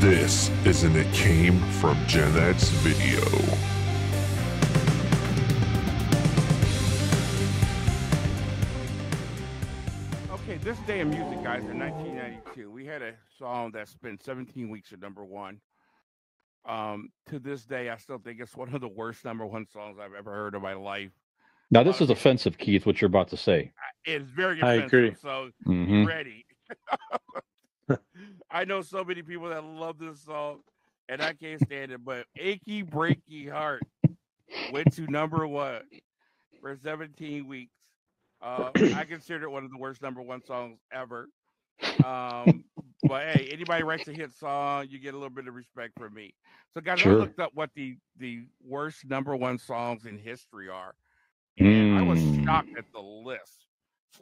This is an It Came from GenX video. Okay, this day in music, guys, in 1992, we had a song that spent 17 weeks at number one. To this day, I still think it's one of the worst number one songs I've ever heard in my life. Now, this is offensive, Keith, what you're about to say. It's very I offensive, agree. so Mhm. be ready. I know so many people that love this song, and I can't stand it, but Achy Breaky Heart went to number one for 17 weeks. I consider it one of the worst number one songs ever. But hey, anybody writes a hit song, you get a little bit of respect from me. So, guys, I Sure. looked up what the worst number one songs in history are, and I was shocked at the list.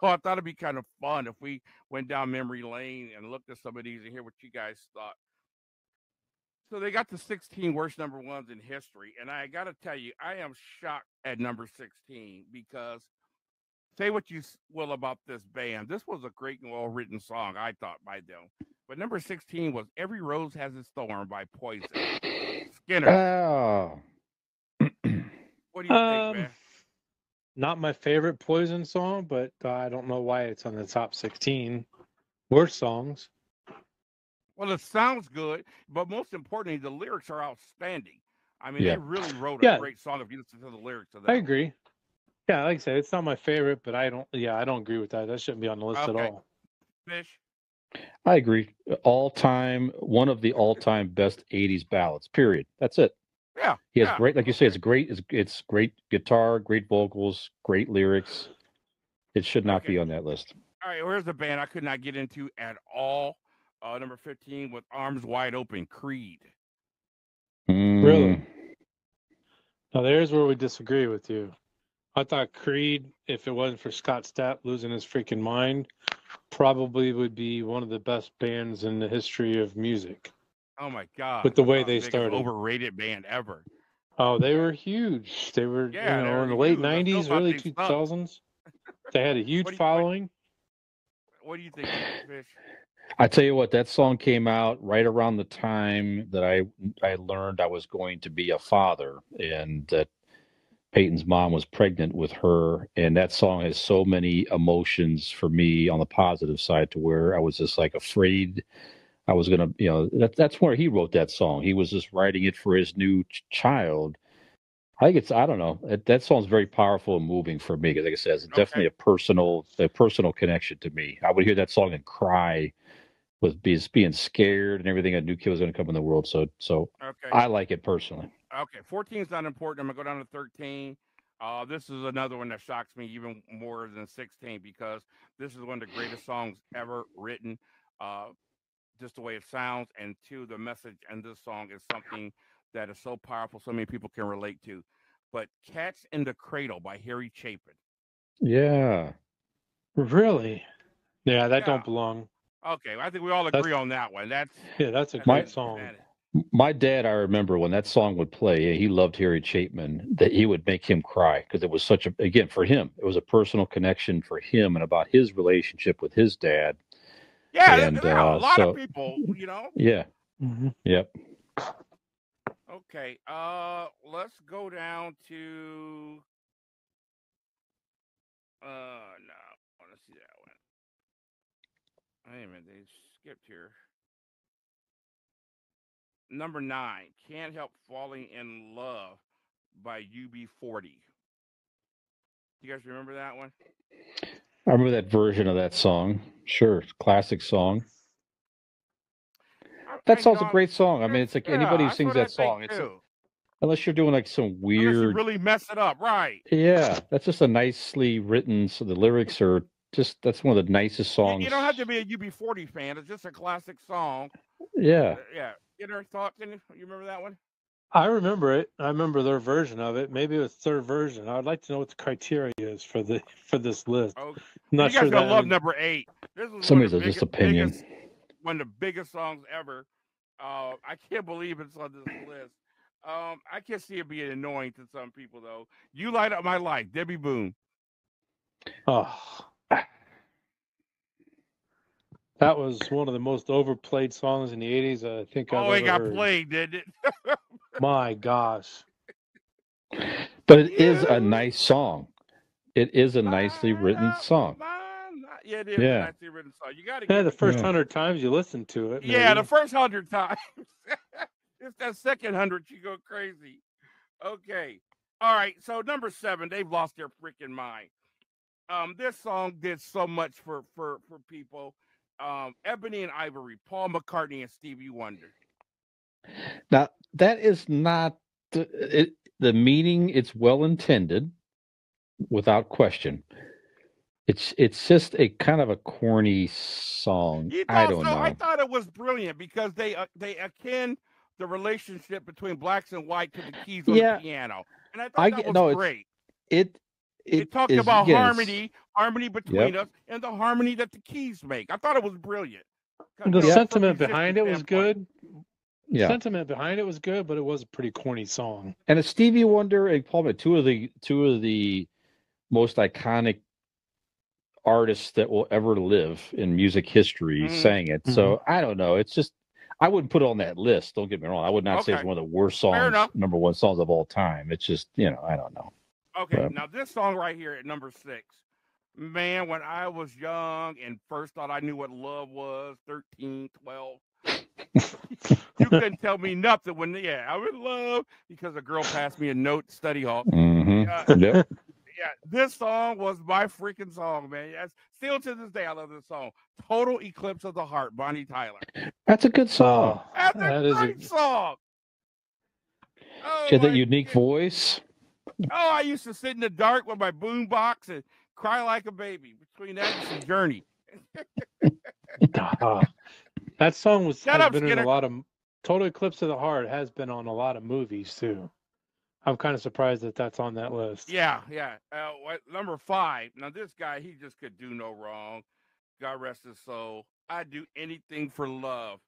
So I thought it'd be kind of fun if we went down memory lane and looked at some of these and hear what you guys thought. So they got the 16 worst number ones in history, and I got to tell you, I am shocked at number 16 because say what you will about this band. This was a great and well-written song, I thought, by them. But number 16 was Every Rose Has Its Thorn by Poison. Skinner. Oh. What do you think, man? Not my favorite Poison song, but I don't know why it's on the top 16 worst songs. Well, it sounds good, but most importantly, the lyrics are outstanding. I mean, Yeah. they really wrote a great song if you listen to the lyrics of that. I agree. Yeah, like I said, it's not my favorite, but I don't agree with that. That shouldn't be on the list at all. Fish. I agree. One of the all-time best 80s ballads, period. That's it. Yeah. He has great, like you say, it's great guitar, great vocals, great lyrics. It should not be on that list. All right, here's the band I could not get into at all. Number 15 with Arms Wide Open, Creed. Really? Now there's where we disagree with you. I thought Creed, if it wasn't for Scott Stapp losing his freaking mind, probably would be one of the best bands in the history of music. Oh my God! With the way they started, overrated band ever. Oh, they were huge. They were, in the late '90s, early 2000s. They had a huge following. What do you think, Fish? I tell you what, that song came out right around the time that I learned I was going to be a father, and that Peyton's mom was pregnant with her, and that song has so many emotions for me on the positive side to where I was just like afraid I was gonna, that's where he wrote that song. He was just writing it for his new child. I don't know. That song's very powerful and moving for me because, like I said, it's definitely a personal connection to me. I would hear that song and cry with being scared and everything. I knew kid was going to come in the world, so I like it personally. Okay, 14 is not important. I'm gonna go down to 13. This is another one that shocks me even more than 16 because this is one of the greatest songs ever written. Just the way it sounds, and two, the message in this song is something that is so powerful, so many people can relate to. But "Cats in the Cradle" by Harry Chapin. Yeah. Really? Yeah, that don't belong. Okay, I think we all agree on that one. That's a great song. My dad, I remember when that song would play, he loved Harry Chapin, that he would make him cry because it was again, for him, it was a personal connection for him and about his relationship with his dad. Yeah, and, a lot of people, Yeah. Mm-hmm. Yep. Okay, let's go down to no, I want to see that one. Wait a minute, they skipped here. Number 9, "Can't Help Falling in Love" by UB40. You guys remember that one? I remember that version of that song. Sure, classic song. That song's a great song. I mean, it's like anybody who sings that song. Unless you're doing like some weird. Unless you really mess it up, right? Yeah, that's just a nicely written. So the lyrics are that's one of the nicest songs. You don't have to be a UB40 fan. It's just a classic song. Yeah. Yeah. Get our thoughts in it. You remember that one? I remember it. I remember their version of it. Maybe it was third version. I'd like to know what the criteria is for this list. Oh, I'm not you sure guys gonna love number 8. This is somebody's just opinion. One of the biggest songs ever. I can't believe it's on this list. I can see it being annoying to some people though. "You Light Up My Life," Debbie Boone. Oh, That was one of the most overplayed songs in the 80s I think I've Oh, it ever got heard. played, didn't it? My gosh. But it is a nice song. It is a nicely written song. Yeah, it is a Yeah. nicely written song. You got to Yeah, give the it first to 100 times you listen to it. Yeah, the maybe. first 100 times. It's that second 100 you go crazy. Okay. All right. So number 7, they've lost their freaking mind. This song did so much for people. Ebony and Ivory, Paul McCartney and Stevie Wonder. Now that is not the meaning. It's well intended, without question. It's just a kind of a corny song. You I thought don't so? I know. thought it was brilliant because they akin the relationship between blacks and white to the keys on the piano, and I thought that was great. It talked is, about again, harmony between us, and the harmony that the keys make. I thought it was brilliant. The sentiment behind it was good. Yeah. Sentiment behind it was good, but it was a pretty corny song. And a Stevie Wonder and Paul McCartney, two of the most iconic artists that will ever live in music history, sang it. So I don't know. It's just I wouldn't put it on that list. Don't get me wrong. I would not say it's one of the worst songs, number one songs of all time. It's just I don't know. Okay, now this song right here at number 6. Man, when I was young and first thought I knew what love was, 13, 12. You couldn't tell me nothing when I'm in love because a girl passed me a note at study hall. Yep. Yeah, this song was my freaking song, man. Yes, still to this day, I love this song. Total Eclipse of the Heart, Bonnie Tyler. That's a good song. That's a great song. She had that unique voice. Oh, I used to sit in the dark with my boombox and cry like a baby. Between that and some Journey. That song has been in a lot of Total Eclipse of the Heart has been on a lot of movies too. I'm kind of surprised that that's on that list. Yeah. Number 5. Now this guy, he just could do no wrong. God rest his soul. I'd do anything for love.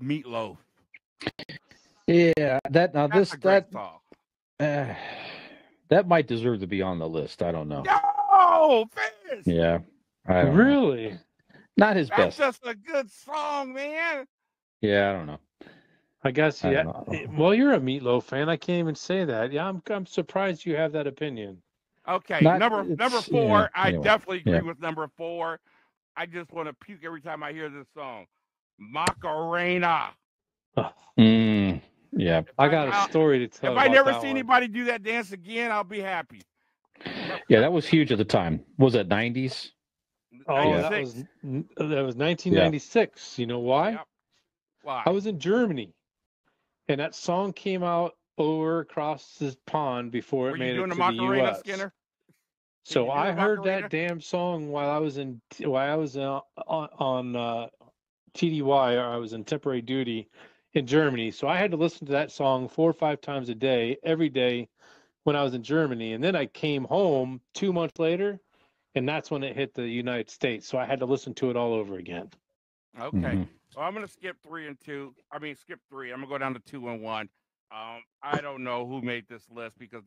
Meatloaf. Yeah, That's a great song. That might deserve to be on the list. I don't know. No, Fish. Yeah, I don't really know. Not his best. That's just a good song, man. Yeah, I don't know. I guess well, you're a Meatloaf fan. I can't even say that. Yeah, I'm surprised you have that opinion. Okay, number 4. I definitely agree with number 4. I just want to puke every time I hear this song. Macarena. Yeah, I got a story to tell. If I never see anybody do that dance again, I'll be happy. Yeah, that was huge at the time. Was it 90s? Oh, that was 1996. You know why? Yep. Why? I was in Germany, and that song came out over across this pond before it made it to the U.S. Skinner? So I heard that damn song while I was on TDY, or I was in temporary duty in Germany. So I had to listen to that song 4 or 5 times a day, every day when I was in Germany. And then I came home 2 months later, and that's when it hit the United States. So I had to listen to it all over again. Okay. Well, I'm going to skip 3 and 2. Skip 3. I'm going to go down to 2 and 1. I don't know who made this list because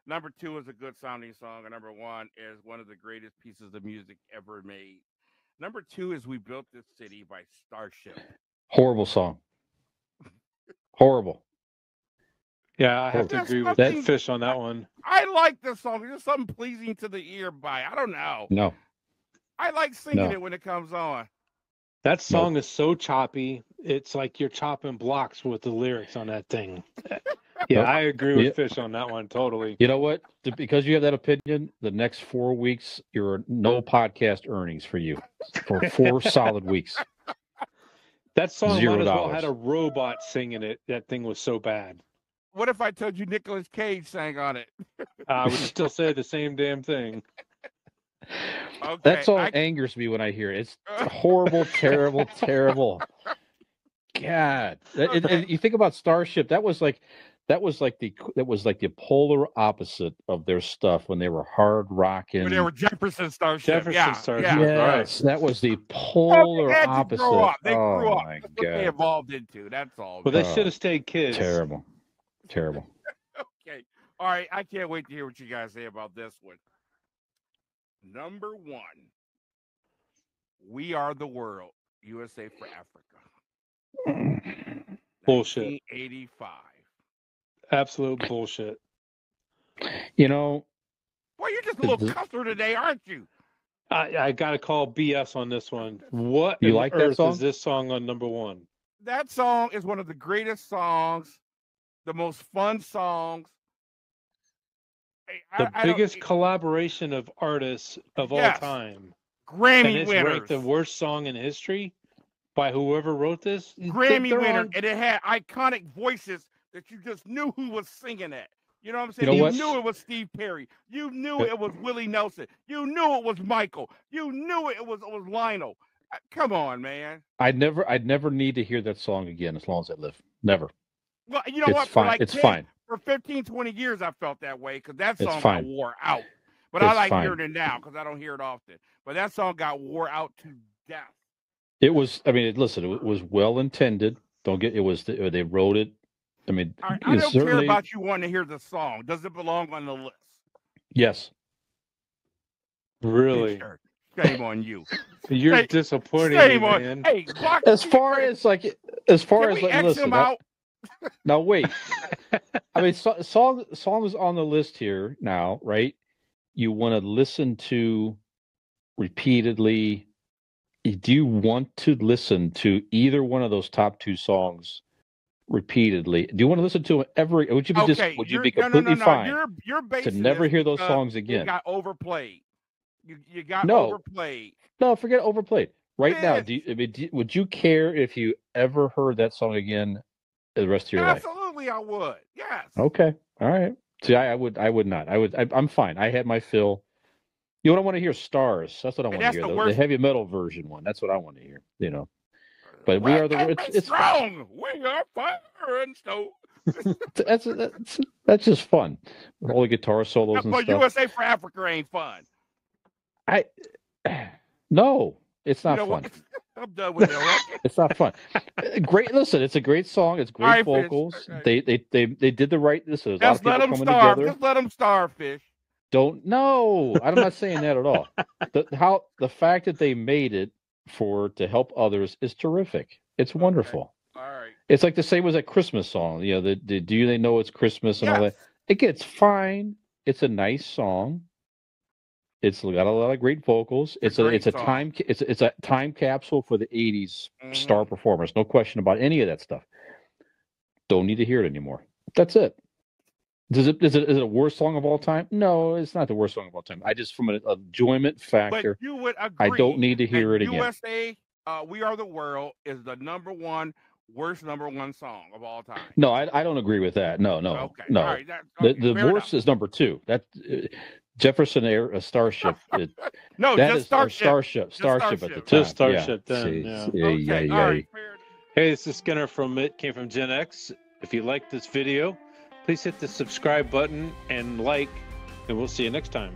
number 2 is a good sounding song, and number 1 is one of the greatest pieces of music ever made. Number 2 is We Built This City by Starship. Horrible song. Horrible. Yeah, I have to agree with that Fish on that one. I like this song. There's something pleasing to the ear by. I don't know. No. I like singing it when it comes on. That song is so choppy. It's like you're chopping blocks with the lyrics on that thing. Yeah, I agree with Fish on that one totally. You know what? Because you have that opinion, the next 4 weeks, no podcast earnings for you for 4 solid weeks. That song $0. might as well had a robot singing it. That thing was so bad. What if I told you Nicolas Cage sang on it? I would still say the same damn thing. Okay, that song angers me when I hear it. It's horrible, terrible, terrible. God, and you think about Starship. That was like the polar opposite of their stuff when they were hard rocking. When they were Jefferson Starship. Starship. Yes, that was the polar opposite. They grew up. My That's God. what they evolved into. That's all. Well, they should have stayed kids. Terrible. Okay. All right. I can't wait to hear what you guys say about this one. Number 1. We Are the World. USA for Africa. Bullshit. 1985. Absolute bullshit. You know, Boy, you're just a little cusser today, aren't you? I got to call BS on this one. What You in like the that earth song? is this song on number one? That song is one of the greatest songs, the most fun songs. The biggest collaboration of artists of all time. Grammy and it's winners. ranked the worst song in history by whoever wrote this. Grammy winner, and it had iconic voices that you just knew who was singing it. You know what I'm saying? You know what? Knew it was Steve Perry. You knew it was Willie Nelson. You knew it was Michael. You knew it was Lionel. Come on, man. I'd never need to hear that song again as long as I live. Never. Well, you know It's what? fine. For like It's 10, fine. For 15, 20 years, I felt that way because that It's song got fine. wore out. But It's I like fine. hearing it now because I don't hear it often. But that song got wore out to death. It was. I mean, listen. It was well intended. Don't get. It was. They wrote it. I mean, I don't care about you wanting to hear the song. Does it belong on the list? Yes. Really? Sure. Shame on you. You're disappointing me, man. Hey, as far as like, listen. Him out? Now wait. I mean, songs on the list here now, right? You want to listen to repeatedly. Do you want to listen to either one of those top two songs repeatedly? Do you want to listen to it every? Would you be would you be completely fine You're to never hear those songs again? You got overplayed. You got overplayed. No, forget overplayed. Right now, would you care if you ever heard that song again the rest of your life? Absolutely, I would. Yes. Okay. All right. See, I would not. I'm fine. I had my fill. You know what I want to hear? Stars. That's what I want to hear. The heavy metal version one. That's what I want to hear. You know. But we are the. It's strong. We are fire and stone. That's just fun. All the guitar solos and but stuff. USA for Africa ain't fun. No, it's not fun. I'm done with that. It's not fun. Great. Listen, it's a great song. It's great vocals. Okay. They did the right. Listen, there's a lot of people coming together. Just let them starve, Fish. I'm not saying that at all. The fact that they made it to help others is terrific. It's wonderful. All right. It's like the same as a Christmas song. You know, do they know it's Christmas and all that? It's fine. It's a nice song. It's got a lot of great vocals. It's a time capsule for the 80s star performers. No question about any of that stuff. Don't need to hear it anymore. That's it. Is it a worst song of all time? No, it's not the worst song of all time. I just, from an enjoyment factor, but you would agree, I don't need to hear it again. USA, We Are the World is the worst number one song of all time. No, I don't agree with that. No. Okay. No. All right, the worst is number 2. That Jefferson Air Starship. Just Starship at the time. Just Starship then. Yeah. All right. Hey, this is Skinner from Came from GenX. If you like this video, please hit the subscribe button and like, and we'll see you next time.